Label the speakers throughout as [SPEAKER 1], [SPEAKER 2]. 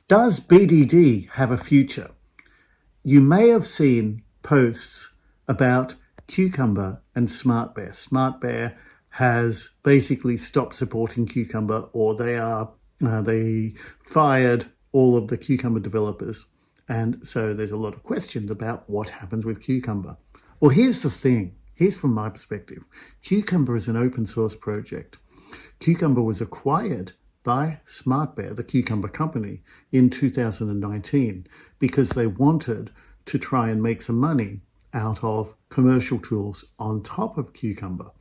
[SPEAKER 1] Does BDD have a future? You may have seen posts about Cucumber and SmartBear. SmartBear has basically stopped supporting Cucumber, or they fired all of the Cucumber developers. And so there's a lot of questions about what happens with Cucumber. Well, here's the thing. Here's from my perspective. Cucumber is an open source project. Cucumber was acquired by SmartBear, the Cucumber company, in 2019 because they wanted to try and make some money out of commercial tools on top of Cucumber.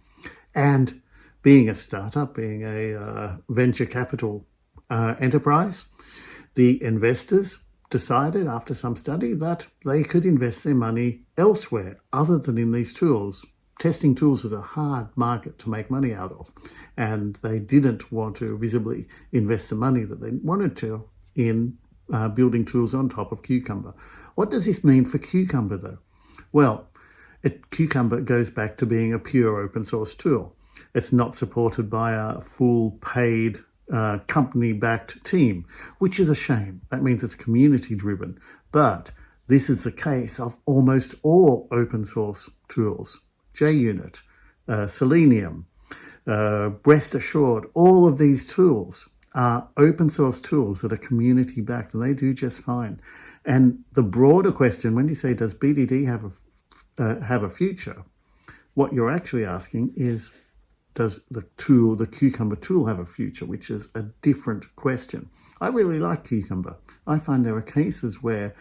[SPEAKER 1] And being a startup, being a venture capital enterprise, the investors decided after some study that they could invest their money elsewhere other than in these tools. Testing tools is a hard market to make money out of, and they didn't want to visibly invest the money that they wanted to in building tools on top of Cucumber. What does this mean for Cucumber, though? Well, Cucumber goes back to being a pure open source tool. It's not supported by a full paid company-backed team, which is a shame. That means it's community-driven. But this is the case of almost all open source tools. JUnit, Selenium, Rest Assured, all of these tools are open source tools that are community backed, and they do just fine. And the broader question, when you say, does BDD have a future? What you're actually asking is, does the Cucumber tool have a future, which is a different question. I really like Cucumber. I find there are cases where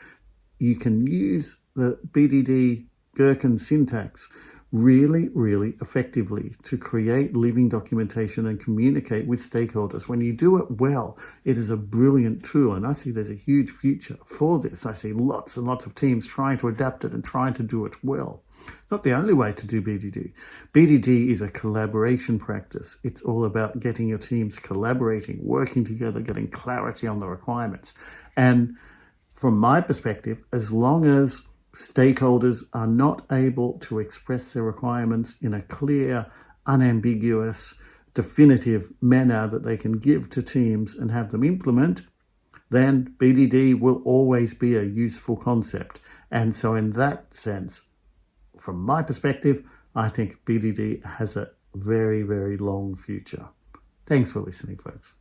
[SPEAKER 1] you can use the BDD Gherkin syntax really, really effectively to create living documentation and communicate with stakeholders. When you do it well, it is a brilliant tool, and I see there's a huge future for this. I see lots and lots of teams trying to adapt it and trying to do it well. Not the only way to do BDD. BDD is a collaboration practice. It's all about getting your teams collaborating, working together, getting clarity on the requirements. And from my perspective, as long as stakeholders are not able to express their requirements in a clear, unambiguous, definitive manner that they can give to teams and have them implement, then BDD will always be a useful concept. And so in that sense, from my perspective, I think BDD has a very, very long future. Thanks for listening, folks.